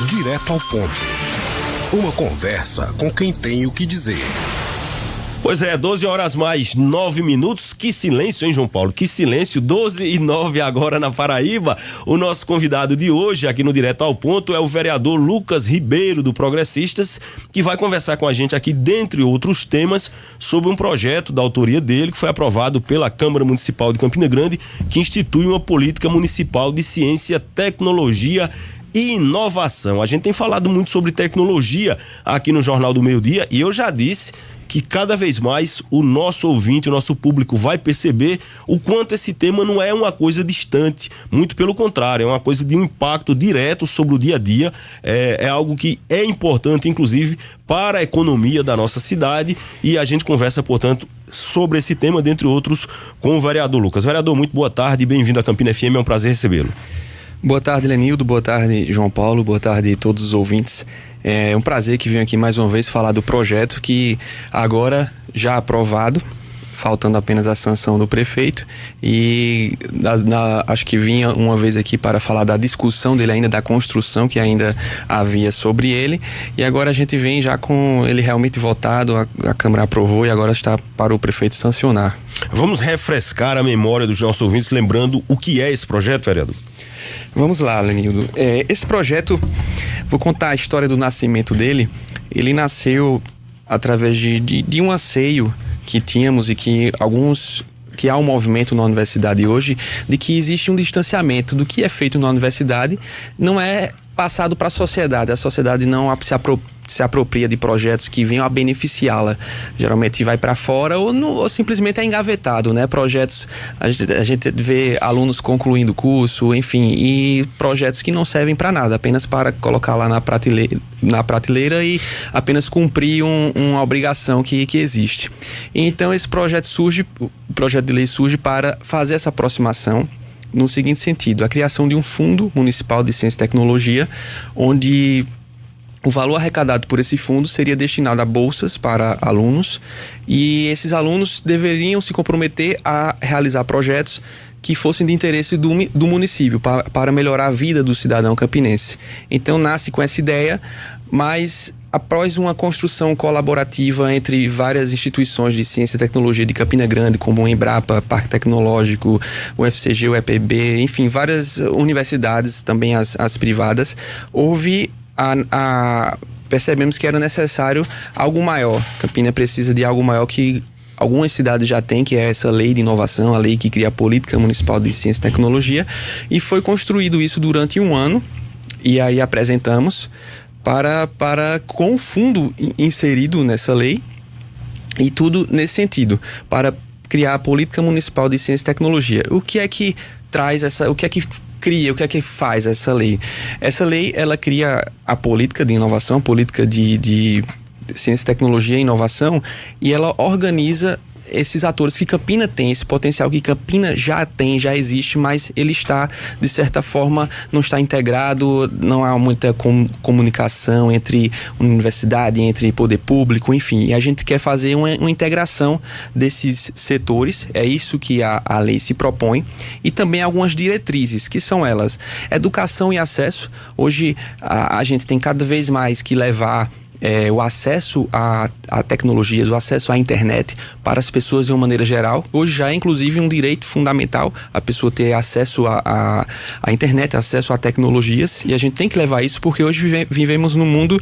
Direto ao ponto. Uma conversa com quem tem o que dizer. Pois é, 12 horas mais 9 minutos. Que silêncio, hein, João Paulo? Que silêncio. 12:09 agora na Paraíba. O nosso convidado de hoje, aqui no Direto ao Ponto, é o vereador Lucas Ribeiro, do Progressistas, que vai conversar com a gente aqui, dentre outros temas, sobre um projeto da autoria dele, que foi aprovado pela Câmara Municipal de Campina Grande, que institui uma política municipal de ciência, tecnologia e inovação. A gente tem falado muito sobre tecnologia aqui no Jornal do Meio-Dia e eu já disse que cada vez mais o nosso ouvinte, o nosso público vai perceber o quanto esse tema não é uma coisa distante, muito pelo contrário, é uma coisa de um impacto direto sobre o dia a dia, é algo que é importante, inclusive, para a economia da nossa cidade, e a gente conversa, portanto, sobre esse tema, dentre outros, com o vereador Lucas. Vereador, muito boa tarde, bem-vindo à Campina FM, é um prazer recebê-lo. Boa tarde, Lenildo, boa tarde, João Paulo, boa tarde a todos os ouvintes. É um prazer que venho aqui mais uma vez falar do projeto que agora já aprovado, faltando apenas a sanção do prefeito, e acho que vinha uma vez aqui para falar da discussão dele ainda, da construção que ainda havia sobre ele, e agora a gente vem já com ele realmente votado, a Câmara aprovou e agora está para o prefeito sancionar. Vamos refrescar a memória dos nossos ouvintes, lembrando o que é esse projeto, vereador? Vamos lá, Lenildo. Esse projeto, vou contar a história do nascimento dele. Ele nasceu através de um anseio que tínhamos e que há um movimento na universidade hoje de que existe um distanciamento do que é feito na universidade, não é passado para a sociedade não se apropria de projetos que venham a beneficiá-la, geralmente vai para fora ou simplesmente é engavetado, né? Projetos, a gente vê alunos concluindo o curso, enfim, e projetos que não servem para nada, apenas para colocar lá na prateleira e apenas cumprir uma obrigação que existe. Então esse projeto o projeto de lei surge para fazer essa aproximação no seguinte sentido: a criação de um fundo municipal de ciência e tecnologia, onde o valor arrecadado por esse fundo seria destinado a bolsas para alunos, e esses alunos deveriam se comprometer a realizar projetos que fossem de interesse do município, para melhorar a vida do cidadão campinense. Então nasce com essa ideia, mas após uma construção colaborativa entre várias instituições de ciência e tecnologia de Campina Grande, como o Embrapa, Parque Tecnológico, o FCG, o EPB, enfim, várias universidades, também as privadas, houve percebemos que era necessário algo maior. Campina precisa de algo maior que algumas cidades já têm, que é essa lei de inovação, a lei que cria a política municipal de ciência e tecnologia, e foi construído isso durante um ano, e aí apresentamos com o fundo inserido nessa lei, e tudo nesse sentido, para criar a política municipal de ciência e tecnologia. O que é que traz o que é que cria, o que é que faz essa lei? Essa lei, ela cria a política de inovação, a política de ciência, tecnologia e inovação, e ela organiza esses atores que Campina tem, esse potencial que Campina já tem, já existe, mas ele está, de certa forma, não está integrado, não há muita comunicação entre universidade, entre poder público, enfim, e a gente quer fazer uma integração desses setores, é isso que a lei se propõe, e também algumas diretrizes, que são elas: educação e acesso. Hoje a gente tem cada vez mais que levar o acesso a tecnologias, o acesso à internet para as pessoas de uma maneira geral. Hoje já é inclusive um direito fundamental a pessoa ter acesso à internet, acesso a tecnologias, e a gente tem que levar isso porque hoje vivemos num mundo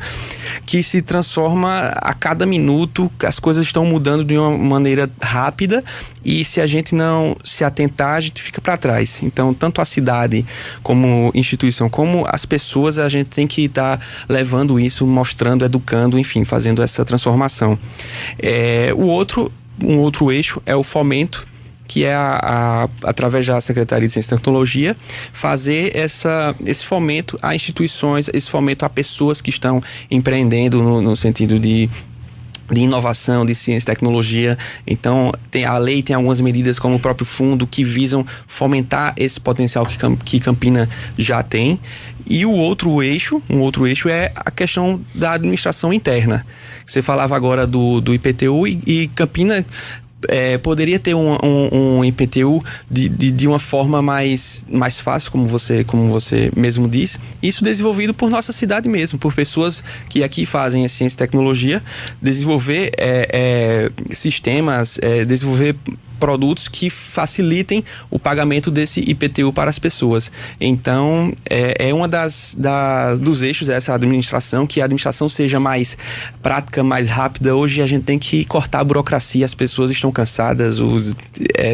que se transforma a cada minuto, as coisas estão mudando de uma maneira rápida, e se a gente não se atentar, a gente fica para trás. Então, tanto a cidade como instituição, como as pessoas, a gente tem que estar levando isso, mostrando, educando, enfim, fazendo essa transformação. Um outro eixo é o fomento, que é através da Secretaria de Ciência e Tecnologia, fazer esse fomento a instituições, esse fomento a pessoas que estão empreendendo no sentido de inovação, de ciência e tecnologia. Então, a lei tem algumas medidas, como o próprio fundo, que visam fomentar esse potencial que Campina já tem. E um outro eixo é a questão da administração interna. Você falava agora do IPTU, e Campina poderia ter um IPTU de uma forma mais fácil, como você mesmo disse, isso desenvolvido por nossa cidade mesmo, por pessoas que aqui fazem a ciência e tecnologia, desenvolver sistemas, desenvolver produtos que facilitem o pagamento desse IPTU para as pessoas. Então, é uma dos eixos dessa administração, que a administração seja mais prática, mais rápida. Hoje a gente tem que cortar a burocracia, as pessoas estão cansadas,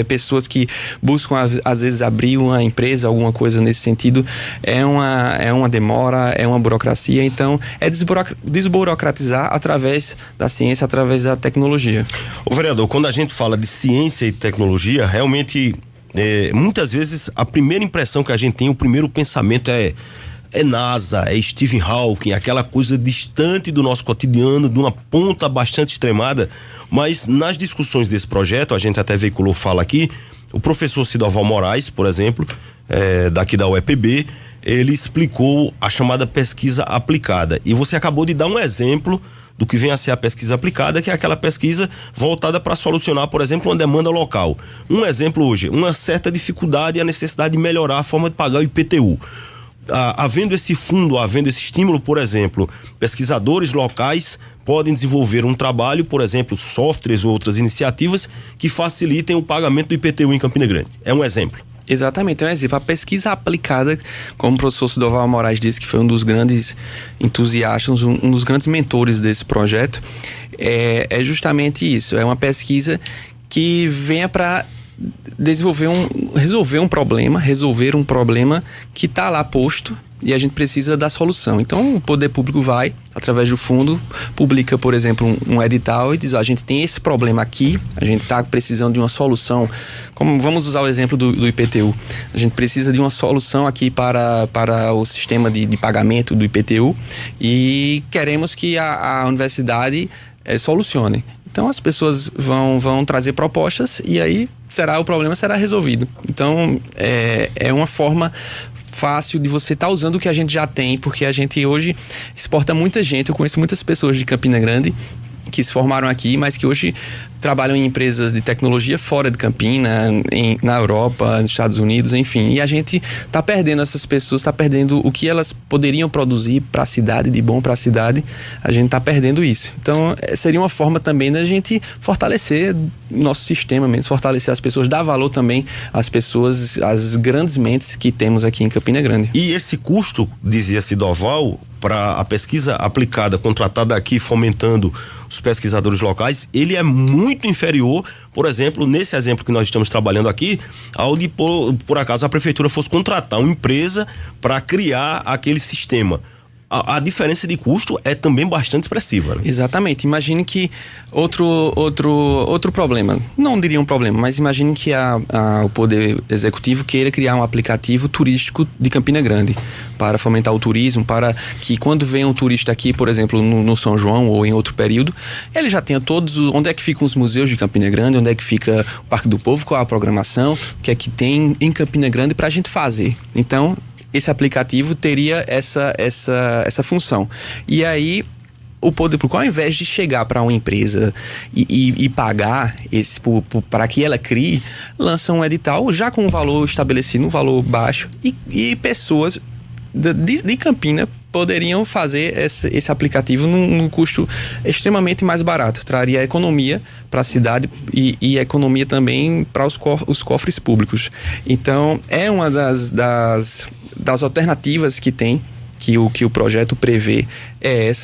pessoas que buscam às vezes abrir uma empresa, alguma coisa nesse sentido, é uma demora, é uma burocracia. Então, é desburocratizar através da ciência, através da tecnologia. Ô vereador, quando a gente fala de ciência e tecnologia, realmente, muitas vezes a primeira impressão que a gente tem, o primeiro pensamento é NASA, é Stephen Hawking, aquela coisa distante do nosso cotidiano, de uma ponta bastante extremada, mas nas discussões desse projeto, a gente até veiculou fala aqui, o professor Sidoval Moraes, por exemplo, daqui da UEPB, ele explicou a chamada pesquisa aplicada, e você acabou de dar um exemplo do que vem a ser a pesquisa aplicada, que é aquela pesquisa voltada para solucionar, por exemplo, uma demanda local. Um exemplo hoje, uma certa dificuldade e a necessidade de melhorar a forma de pagar o IPTU. Havendo esse fundo, havendo esse estímulo, por exemplo, pesquisadores locais podem desenvolver um trabalho, por exemplo, softwares ou outras iniciativas que facilitem o pagamento do IPTU em Campina Grande. É um exemplo. Exatamente, é um exemplo. A pesquisa aplicada, como o professor Sidoval Moraes disse, que foi um dos grandes entusiastas, um dos grandes mentores desse projeto, é justamente isso. É uma pesquisa que venha para resolver um problema que está lá posto e a gente precisa da solução. Então, o poder público vai, através do fundo, publica, por exemplo, um edital e diz, a gente tem esse problema aqui, a gente está precisando de uma solução, vamos usar o exemplo do IPTU, a gente precisa de uma solução aqui para o sistema de pagamento do IPTU e queremos que a universidade solucione. Então as pessoas vão trazer propostas e aí o problema será resolvido. Então é uma forma fácil de você estar usando o que a gente já tem, porque a gente hoje exporta muita gente. Eu conheço muitas pessoas de Campina Grande que se formaram aqui, mas que hoje trabalham em empresas de tecnologia fora de Campina, na Europa, nos Estados Unidos, enfim. E a gente está perdendo essas pessoas, está perdendo o que elas poderiam produzir para a cidade, de bom para a cidade. A gente está perdendo isso. Então, seria uma forma também da gente fortalecer nosso sistema mesmo, fortalecer as pessoas, dar valor também às pessoas, às grandes mentes que temos aqui em Campina Grande. E esse custo, dizia Sidoval, para a pesquisa aplicada, contratada aqui, fomentando os pesquisadores locais, ele é muito inferior, por exemplo, nesse exemplo que nós estamos trabalhando aqui, ao de, por acaso, a prefeitura fosse contratar uma empresa para criar aquele sistema. A diferença de custo é também bastante expressiva, né? Exatamente. Imagine que outro problema, não diria um problema, mas imagine que o Poder Executivo queira criar um aplicativo turístico de Campina Grande para fomentar o turismo, para que quando vem um turista aqui, por exemplo, no São João ou em outro período, ele já tenha onde é que ficam os museus de Campina Grande, onde é que fica o Parque do Povo, qual a programação, o que é que tem em Campina Grande para a gente fazer. Então, esse aplicativo teria essa função. E aí, o poder público, ao invés de chegar para uma empresa e pagar para que ela crie, lança um edital já com um valor estabelecido, um valor baixo, e pessoas de Campina poderiam fazer esse aplicativo num custo extremamente mais barato. Traria economia para a cidade e economia também para os cofres públicos. Então, é uma das alternativas que tem, que o projeto prevê,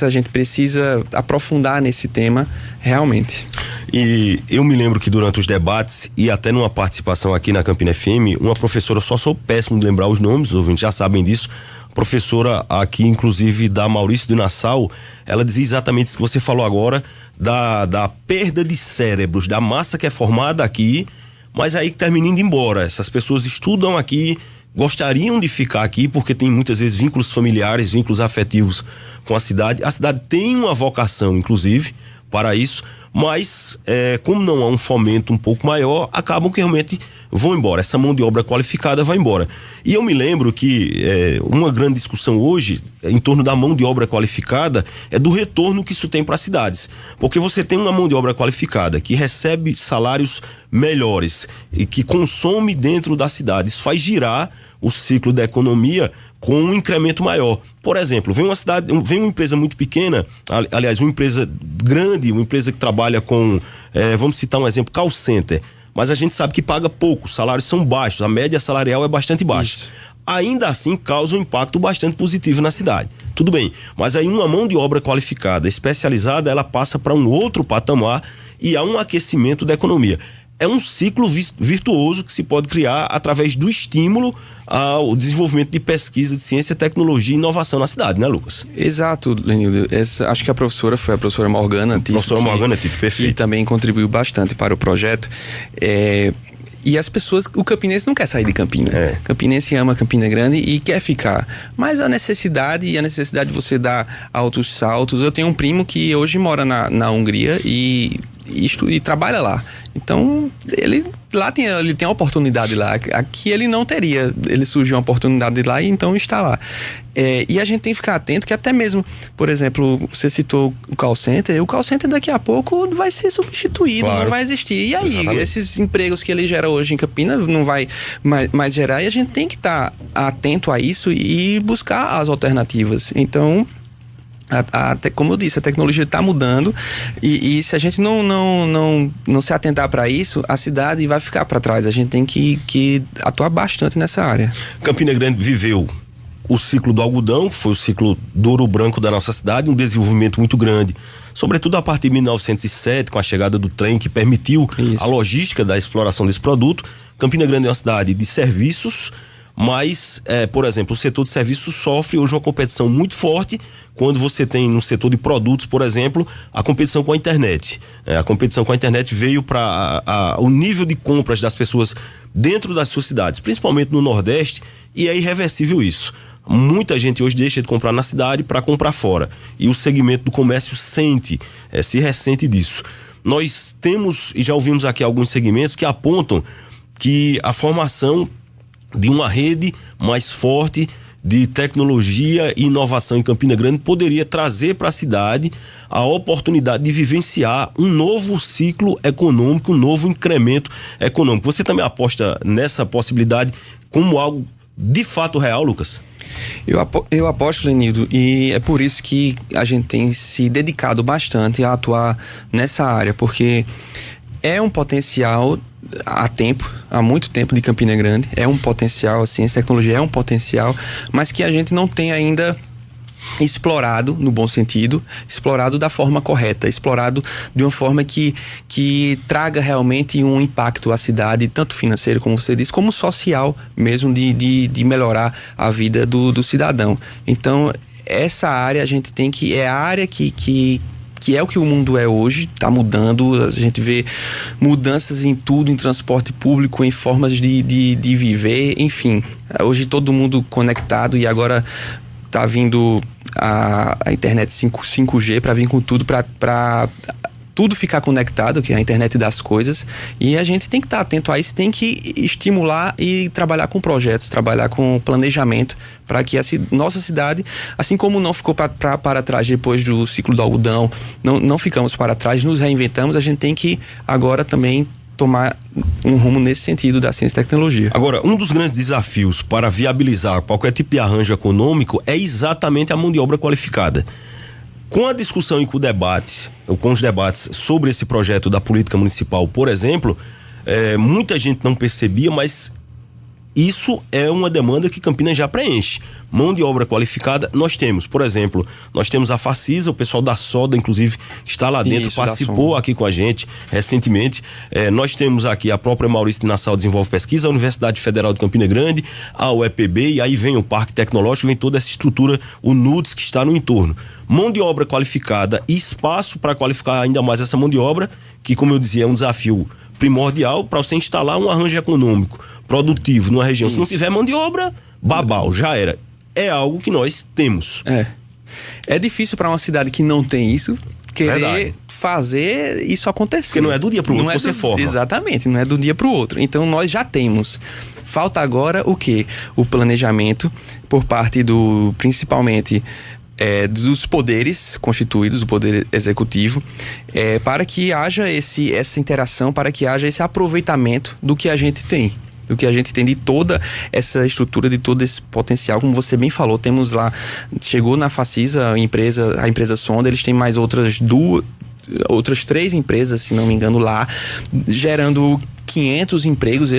a gente precisa aprofundar nesse tema realmente. E eu me lembro que durante os debates e até numa participação aqui na Campina FM, uma professora, só sou péssimo de lembrar os nomes, os ouvintes já sabem disso, professora aqui, inclusive da Maurício de Nassau, ela dizia exatamente isso que você falou agora, da perda de cérebros, da massa que é formada aqui, mas aí que termina indo embora. Essas pessoas estudam aqui, gostariam de ficar aqui porque tem muitas vezes vínculos familiares, vínculos afetivos com a cidade. A cidade tem uma vocação, inclusive, para isso, mas como não há um fomento um pouco maior, acabam que realmente vão embora, essa mão de obra qualificada vai embora. E eu me lembro que uma grande discussão hoje em torno da mão de obra qualificada é do retorno que isso tem para as cidades, porque você tem uma mão de obra qualificada que recebe salários melhores e que consome dentro da cidade, isso faz girar o ciclo da economia com um incremento maior. Por exemplo, vem uma empresa muito pequena, aliás, uma empresa grande, uma empresa que trabalha com, vamos citar um exemplo, call center, mas a gente sabe que paga pouco, os salários são baixos, a média salarial é bastante baixa. Isso. Ainda assim causa um impacto bastante positivo na cidade. Tudo bem, mas aí uma mão de obra qualificada, especializada, ela passa para um outro patamar e há um aquecimento da economia. É um ciclo virtuoso que se pode criar através do estímulo ao desenvolvimento de pesquisa de ciência, tecnologia e inovação na cidade, né, Lucas? Exato, Lenildo. Acho que a professora foi a professora Morgana Tito. Professora Morgana Tito, perfeito. Que também contribuiu bastante para o projeto. E as pessoas, o campinense não quer sair de Campina. Campinense ama Campina Grande e quer ficar. Mas a necessidade de você dar altos saltos. Eu tenho um primo que hoje mora na Hungria e trabalha lá. Então, ele tem uma oportunidade lá. Aqui ele não teria. Ele surgiu uma oportunidade lá e então está lá. E a gente tem que ficar atento que até mesmo, por exemplo, você citou o call center daqui a pouco vai ser substituído, claro. Não vai existir. E aí, exatamente. Esses empregos que ele gera hoje em Campinas não vai mais gerar e a gente tem que estar atento a isso e buscar as alternativas. Então, como eu disse, a tecnologia está mudando e se a gente não se atentar para isso, a cidade vai ficar para trás. A gente tem que atuar bastante nessa área. Campina Grande viveu o ciclo do algodão, que foi o ciclo do ouro branco da nossa cidade, um desenvolvimento muito grande, sobretudo a partir de 1907, com a chegada do trem que permitiu a logística da exploração desse produto. Campina Grande é uma cidade de serviços, mas, por exemplo, o setor de serviços sofre hoje uma competição muito forte quando você tem no setor de produtos, por exemplo, a competição com a internet. A competição com a internet veio para o nível de compras das pessoas dentro das suas cidades, principalmente no Nordeste, e é irreversível isso. Muita gente hoje deixa de comprar na cidade para comprar fora. E o segmento do comércio se ressente disso. Nós temos, e já ouvimos aqui alguns segmentos que apontam que a formação de uma rede mais forte de tecnologia e inovação em Campina Grande poderia trazer para a cidade a oportunidade de vivenciar um novo ciclo econômico, um novo incremento econômico. Você também aposta nessa possibilidade como algo de fato real, Lucas? Eu aposto, Lenildo, e é por isso que a gente tem se dedicado bastante a atuar nessa área, porque é um potencial há muito tempo de Campina Grande, é um potencial, a ciência e tecnologia é um potencial, mas que a gente não tem ainda explorado, no bom sentido, explorado da forma correta, explorado de uma forma que traga realmente um impacto à cidade, tanto financeiro, como você disse, como social mesmo, de melhorar a vida do cidadão. Então, essa área a gente tem que, é a área que é o que o mundo é hoje, está mudando, a gente vê mudanças em tudo, em transporte público, em formas de viver, enfim, hoje todo mundo conectado e agora tá vindo a internet 5G para vir com tudo, para tudo ficar conectado, que é a internet das coisas, e a gente tem que estar atento a isso, tem que estimular e trabalhar com projetos, trabalhar com planejamento, para que a nossa cidade, assim como não ficou para trás depois do ciclo do algodão, não ficamos para trás, nos reinventamos, a gente tem que agora também tomar um rumo nesse sentido da ciência e tecnologia. Agora, um dos grandes desafios para viabilizar qualquer tipo de arranjo econômico é exatamente a mão de obra qualificada. Com a discussão e com os debates sobre esse projeto da política municipal, por exemplo, muita gente não percebia, mas isso é uma demanda que Campinas já preenche. Mão de obra qualificada nós temos. Por exemplo, nós temos a Facisa, o pessoal da Soda, inclusive, está lá dentro, participou aqui com a gente recentemente. Nós temos aqui a própria Maurício de Nassau Desenvolve Pesquisa, a Universidade Federal de Campina Grande, a UEPB, e aí vem o Parque Tecnológico, vem toda essa estrutura, o NUDES, que está no entorno. Mão de obra qualificada e espaço para qualificar ainda mais essa mão de obra, que, como eu dizia, é um desafio primordial para você instalar um arranjo econômico produtivo numa região. Isso. Se não tiver mão de obra, babau, já era. É algo que nós temos. É difícil para uma cidade que não tem isso querer Verdade. fazer isso acontecer. Porque não é do dia pro outro que você forma. Exatamente, não é do dia pro outro. Então nós já temos. Falta agora o quê? O planejamento por parte principalmente dos poderes constituídos, do poder executivo, para que haja essa interação, para que haja esse aproveitamento do que a gente tem. Do que a gente tem de toda essa estrutura, de todo esse potencial, como você bem falou, temos lá, chegou na Facisa, a empresa Sonda, eles têm mais outras 3 empresas, se não me engano, lá, gerando 500 empregos.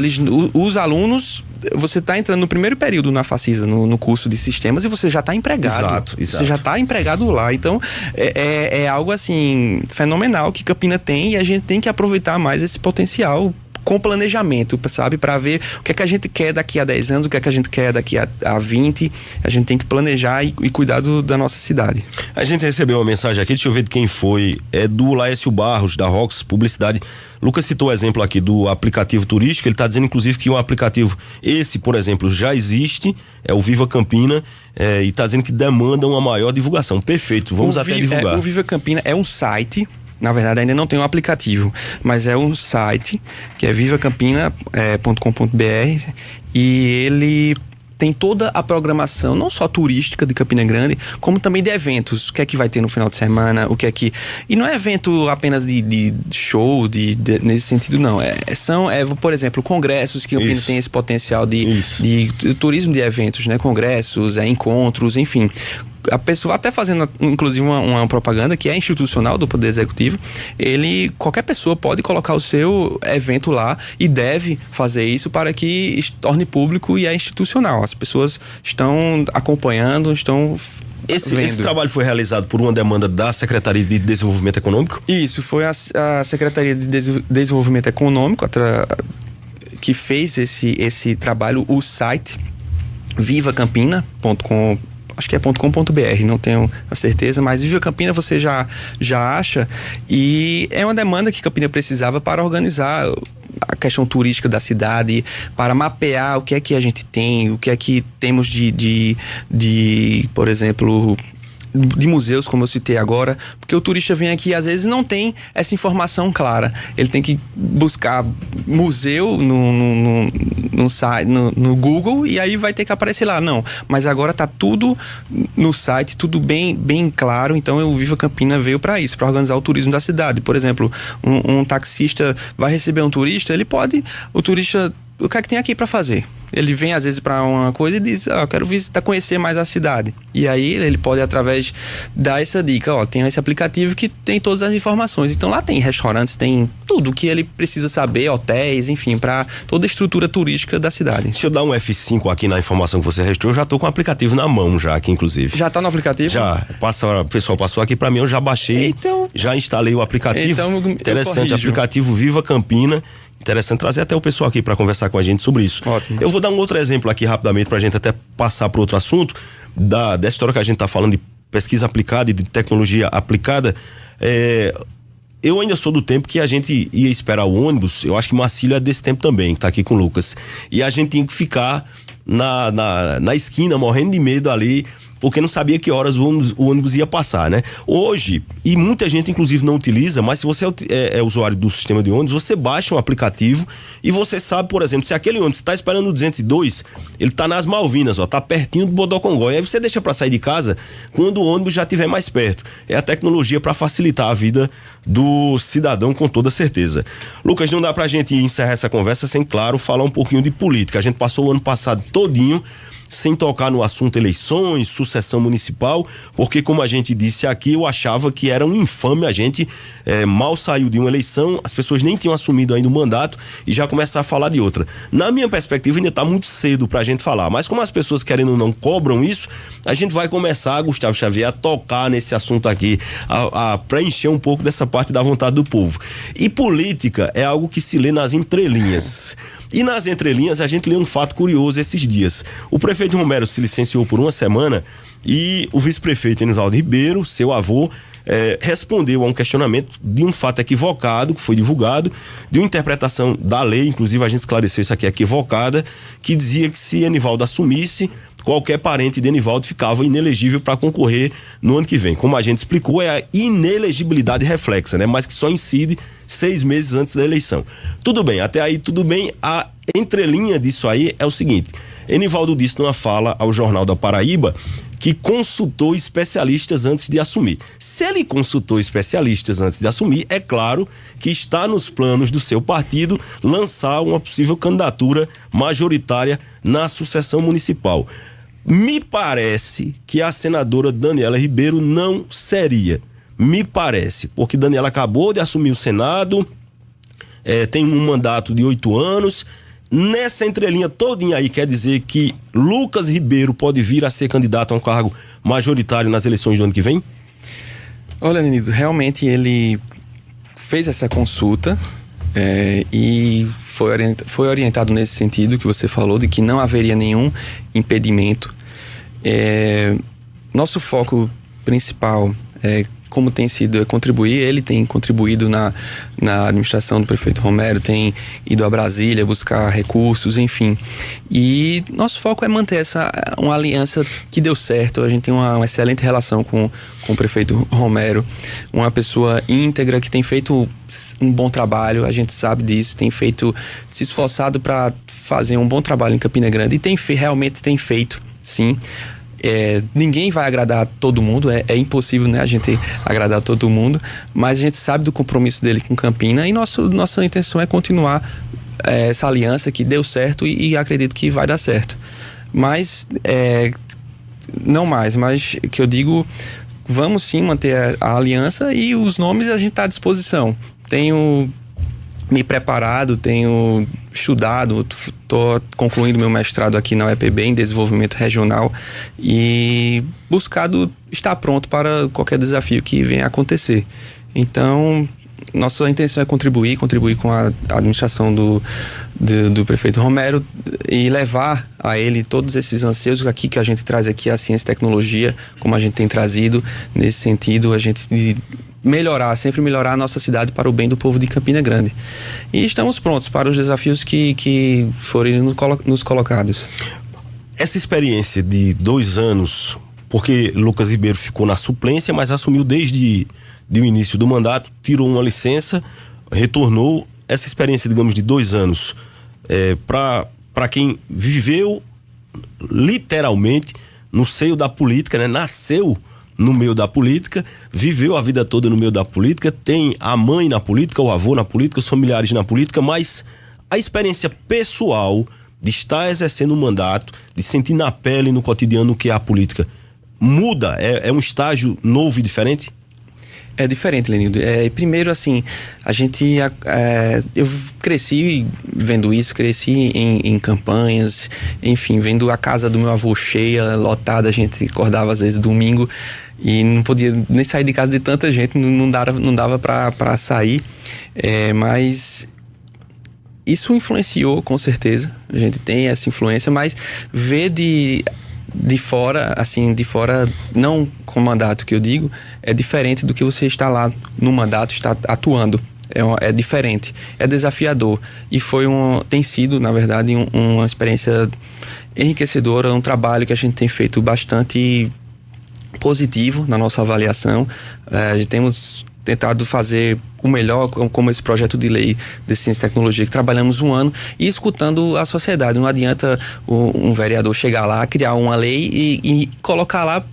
Os alunos, você está entrando no primeiro período na Facisa, no curso de sistemas, e você já está empregado. Exato. Você já está empregado lá. Então, é algo assim, fenomenal que Campina tem, e a gente tem que aproveitar mais esse potencial com planejamento, sabe? Para ver o que é que a gente quer daqui a 10 anos, o que é que a gente quer daqui a 20. A gente tem que planejar e cuidar da nossa cidade. A gente recebeu uma mensagem aqui, deixa eu ver de quem foi. É do Laércio Barros, da Rox Publicidade. Lucas citou o exemplo aqui do aplicativo turístico. Ele está dizendo, inclusive, que um aplicativo, esse, por exemplo, já existe, é o Viva Campina, e está dizendo que demanda uma maior divulgação. Perfeito, vamos até divulgar. O Viva Campina é um site. Na verdade, ainda não tem um aplicativo, mas é um site que é vivacampina.com.br, e ele tem toda a programação, não só turística de Campina Grande, como também de eventos. O que é que vai ter no final de semana, o que é que... E não é evento apenas de show, nesse sentido, não. Por exemplo, congressos, que Campina tem esse potencial de turismo de eventos, né? Congressos, encontros, enfim... A pessoa, até fazendo inclusive uma propaganda que é institucional do Poder Executivo, qualquer pessoa pode colocar o seu evento lá e deve fazer isso para que torne público e é institucional. As pessoas estão acompanhando, estão Esse trabalho foi realizado por uma demanda da Secretaria de Desenvolvimento Econômico? Isso, foi a Secretaria de Desenvolvimento Econômico que fez esse trabalho. O site vivacampina.com, acho que é .com.br, não tenho a certeza, mas Viva Campina você já acha, e é uma demanda que Campina precisava para organizar a questão turística da cidade, para mapear o que é que a gente tem, o que é que temos de por exemplo, de museus, como eu citei agora, porque o turista vem aqui e às vezes não tem essa informação clara. Ele tem que buscar museu no site, no Google, e aí vai ter que aparecer lá. Não, mas agora tá tudo no site, tudo bem claro. Então o Viva Campina veio para isso, para organizar o turismo da cidade. Por exemplo, um taxista vai receber um turista, o turista, o que é que tem aqui para fazer? Ele vem às vezes para uma coisa e diz, eu quero visitar, conhecer mais a cidade. E aí ele pode, através, dar essa dica, tem esse aplicativo que tem todas as informações. Então lá tem restaurantes, tem tudo que ele precisa saber, hotéis, enfim, para toda a estrutura turística da cidade. Deixa eu dar um F5 aqui na informação que você registrou. Eu já tô com o aplicativo na mão já aqui, inclusive. Já tá no aplicativo? Já. O pessoal passou aqui para mim, eu já baixei, já instalei o aplicativo. Então, interessante, aplicativo Viva Campina. Interessante trazer até o pessoal aqui para conversar com a gente sobre isso. Ótimo. Eu vou dar um outro exemplo aqui rapidamente pra gente até passar para outro assunto dessa história que a gente tá falando de pesquisa aplicada e de tecnologia aplicada. Eu ainda sou do tempo que a gente ia esperar o ônibus. Eu acho que Marcílio é desse tempo também, que tá aqui com o Lucas. E a gente tinha que ficar na esquina, morrendo de medo ali, porque não sabia que horas o ônibus ia passar, né? Hoje, e muita gente inclusive não utiliza, mas se você é usuário do sistema de ônibus, você baixa um aplicativo e você sabe, por exemplo, se aquele ônibus está esperando o 202, ele tá nas Malvinas, tá pertinho do Bodocongó, e aí você deixa para sair de casa quando o ônibus já estiver mais perto. É a tecnologia para facilitar a vida do cidadão, com toda certeza. Lucas, não dá pra gente encerrar essa conversa sem, claro, falar um pouquinho de política. A gente passou o ano passado todinho sem tocar no assunto eleições, sucessão municipal, porque, como a gente disse aqui, eu achava que era um infame. A gente mal saiu de uma eleição, as pessoas nem tinham assumido ainda o mandato e já começar a falar de outra. Na minha perspectiva, ainda tá muito cedo pra gente falar, mas como as pessoas, querendo ou não, cobram isso, a gente vai começar, Gustavo Xavier, a tocar nesse assunto aqui, a preencher um pouco dessa parte da vontade do povo. E política é algo que se lê nas entrelinhas. E nas entrelinhas a gente lê um fato curioso esses dias. O prefeito Romero se licenciou por uma semana E o vice-prefeito Enivaldo Ribeiro, seu avô, respondeu a um questionamento de um fato equivocado que foi divulgado, de uma interpretação da lei, inclusive a gente esclareceu isso aqui, equivocada, que dizia que se Enivaldo assumisse, qualquer parente de Enivaldo ficava inelegível para concorrer no ano que vem. Como a gente explicou, é a inelegibilidade reflexa, né? Mas que só incide 6 meses antes da eleição. Tudo bem, até aí tudo bem. A entrelinha disso aí é o seguinte: Enivaldo disse numa fala ao Jornal da Paraíba que consultou especialistas antes de assumir. Se ele consultou especialistas antes de assumir, é claro que está nos planos do seu partido lançar uma possível candidatura majoritária na sucessão municipal. Me parece que a senadora Daniela Ribeiro não seria. Me parece, porque Daniela acabou de assumir o Senado, tem um mandato de 8 anos. Nessa entrelinha todinha aí, quer dizer que Lucas Ribeiro pode vir a ser candidato a um cargo majoritário nas eleições do ano que vem? Olha, Nenido, realmente ele fez essa consulta e foi orientado nesse sentido que você falou, de que não haveria nenhum impedimento. Nosso foco principal como tem sido, é contribuir. Ele tem contribuído na administração do prefeito Romero, tem ido a Brasília buscar recursos, enfim. E nosso foco é manter uma aliança que deu certo. A gente tem uma excelente relação com o prefeito Romero, uma pessoa íntegra que tem feito um bom trabalho, a gente sabe disso, tem se esforçado para fazer um bom trabalho em Campina Grande e realmente tem feito, sim. Ninguém vai agradar todo mundo, é impossível, né, a gente agradar todo mundo, mas a gente sabe do compromisso dele com Campina e nossa intenção é continuar essa aliança que deu certo e acredito que vai dar certo. Mas, não mais, mas que eu digo, vamos sim manter a aliança e os nomes a gente está à disposição. Tenho me preparado, tenho estudado, estou concluindo meu mestrado aqui na UEPB em desenvolvimento regional e buscado estar pronto para qualquer desafio que venha a acontecer. Então, nossa intenção é contribuir com a administração do prefeito Romero e levar a ele todos esses anseios aqui que a gente traz aqui, a ciência e tecnologia, como a gente tem trazido nesse sentido, a gente sempre melhorar a nossa cidade para o bem do povo de Campina Grande. E estamos prontos para os desafios que forem nos colocados. Essa experiência de 2 anos, porque Lucas Ribeiro ficou na suplência, mas assumiu desde o início do mandato, tirou uma licença, retornou. Essa experiência, digamos, de 2 anos, para quem viveu literalmente no seio da política, né? Nasceu no meio da política, viveu a vida toda no meio da política, tem a mãe na política, o avô na política, os familiares na política, mas a experiência pessoal de estar exercendo um mandato, de sentir na pele, no cotidiano o que é a política, muda? É um estágio novo e diferente? É diferente, Lenildo. Primeiro, assim, eu cresci vendo isso, cresci em campanhas, enfim, vendo a casa do meu avô cheia, lotada, a gente acordava às vezes domingo e não podia nem sair de casa de tanta gente, não dava para sair, mas isso influenciou, com certeza, a gente tem essa influência, mas ver de fora, não com mandato que eu digo, é diferente do que você está lá no mandato, está atuando. É diferente, é desafiador e tem sido, na verdade, uma experiência enriquecedora, um trabalho que a gente tem feito bastante positivo na nossa avaliação. Temos tentado fazer o melhor, como esse projeto de lei de ciência e tecnologia, que trabalhamos 1 ano e escutando a sociedade. Não adianta um vereador chegar lá, criar uma lei e colocar lá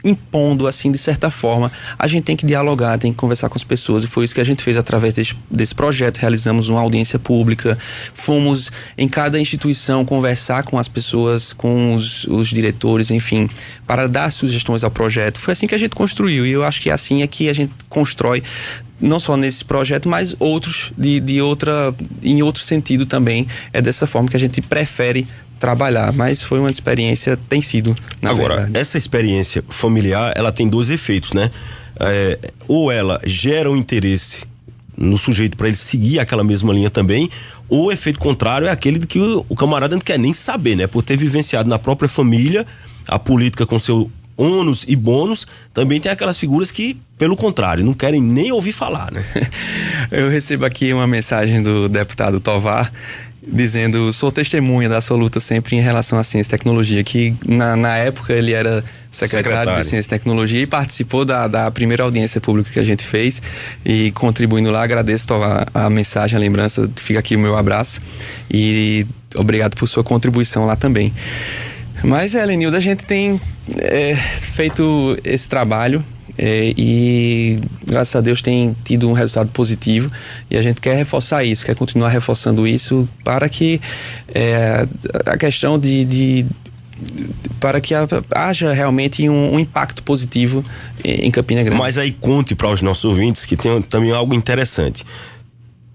impondo, assim, de certa forma. A gente tem que dialogar, tem que conversar com as pessoas, e foi isso que a gente fez através desse projeto. Realizamos uma audiência pública, fomos em cada instituição conversar com as pessoas, com os diretores, enfim, para dar sugestões ao projeto. Foi assim que a gente construiu, e eu acho que assim é que a gente constrói, não só nesse projeto, mas outros em outro sentido também. É dessa forma que a gente prefere trabalhar, mas foi uma experiência, tem sido, na verdade. Agora, essa experiência familiar, ela tem 2 efeitos, né? Ou ela gera um interesse no sujeito para ele seguir aquela mesma linha também, ou o efeito contrário é aquele de que o camarada não quer nem saber, né? Por ter vivenciado na própria família a política com seu ônus e bônus, também tem aquelas figuras que, pelo contrário, não querem nem ouvir falar, né? Eu recebo aqui uma mensagem do deputado Tovar dizendo: sou testemunha da sua luta sempre em relação à ciência e tecnologia, que na época ele era secretário de Ciência e Tecnologia e participou da primeira audiência pública que a gente fez, e contribuindo lá. Agradeço a mensagem, a lembrança, fica aqui o meu abraço e obrigado por sua contribuição lá também. Mas, Lenildo, a gente tem feito esse trabalho e graças a Deus tem tido um resultado positivo, e a gente quer reforçar isso, quer continuar reforçando isso para que a questão para que haja realmente um impacto positivo em Campina Grande. Mas aí conte para os nossos ouvintes que tem também algo interessante.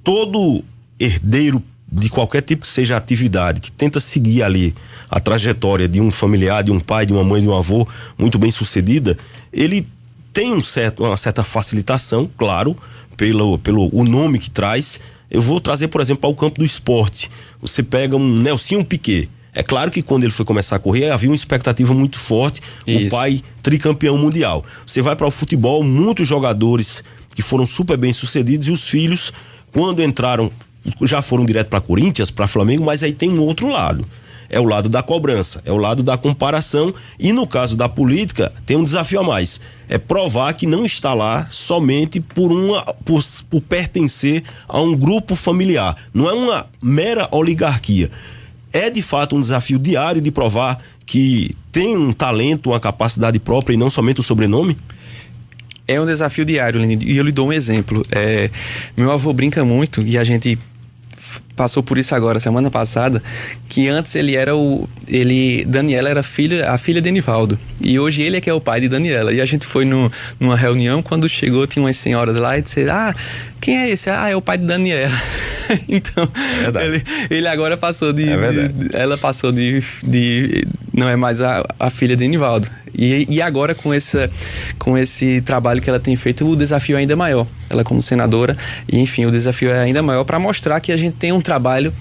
Todo herdeiro de qualquer tipo que seja a atividade, que tenta seguir ali a trajetória de um familiar, de um pai, de uma mãe, de um avô muito bem sucedida, ele tem uma certa facilitação, claro, pelo o nome que traz. Eu vou trazer, por exemplo, ao campo do esporte. Você pega um Nelsinho Piquet. É claro que quando ele foi começar a correr, havia uma expectativa muito forte, o pai tricampeão mundial. Você vai para o futebol, muitos jogadores que foram super bem sucedidos, e os filhos, quando entraram, já foram direto para Corinthians, para Flamengo, mas aí tem um outro lado. É o lado da cobrança, é o lado da comparação, e no caso da política tem um desafio a mais. É provar que não está lá somente por pertencer a um grupo familiar. Não é uma mera oligarquia. É de fato um desafio diário de provar que tem um talento, uma capacidade própria e não somente o sobrenome? É um desafio diário, Lenildo, e eu lhe dou um exemplo. Meu avô brinca muito, e a gente passou por isso agora, semana passada, que antes Daniela era a filha de Enivaldo, e hoje ele é que é o pai de Daniela. E a gente foi numa reunião, quando chegou tinha umas senhoras lá e disseram: quem é esse? É o pai de Daniela. Então, ele agora passou ela passou de não é mais a filha de Enivaldo. E agora com esse trabalho que ela tem feito, o desafio é ainda maior. Ela como senadora, e enfim, o desafio é ainda maior para mostrar que a gente tem um trabalho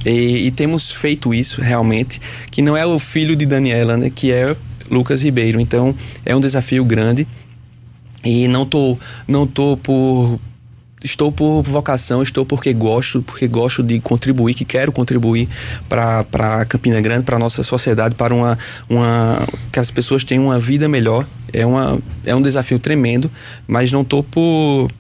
e temos feito isso realmente, que não é o filho de Daniela, né, que é Lucas Ribeiro. Então é um desafio grande, e estou por vocação, estou porque gosto de contribuir, que quero contribuir para Campina Grande, para a nossa sociedade, para que as pessoas tenham uma vida melhor. É um desafio tremendo, mas não estou por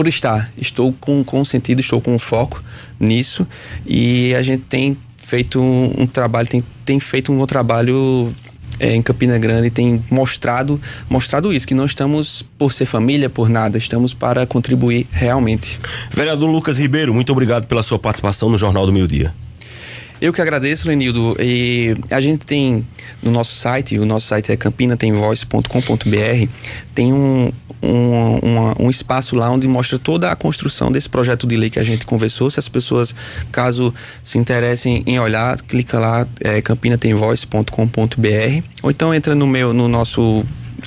estar. Estou com sentido, estou com foco nisso, e a gente tem feito um trabalho, tem feito um trabalho em Campina Grande, tem mostrado isso, que não estamos por ser família, por nada, estamos para contribuir realmente. Vereador Lucas Ribeiro, muito obrigado pela sua participação no Jornal do Meio-Dia. Eu que agradeço, Lenildo. E a gente tem no nosso site, o nosso site é campinatemvoz.com.br, tem um espaço lá onde mostra toda a construção desse projeto de lei que a gente conversou. Se as pessoas, caso se interessem em olhar, clica lá, campinatemvoz.com.br, ou então entra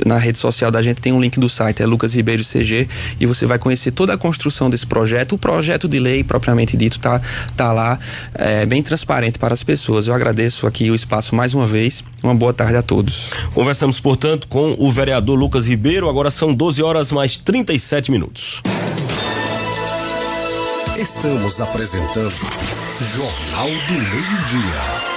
na rede social da gente, tem um link do site, é Lucas Ribeiro CG, e você vai conhecer toda a construção desse projeto. O projeto de lei propriamente dito tá lá, bem transparente para as pessoas. Eu agradeço aqui o espaço mais uma vez. Uma boa tarde a todos. Conversamos, portanto, com o vereador Lucas Ribeiro. Agora são 12h mais 37. Estamos apresentando Jornal do Meio-Dia.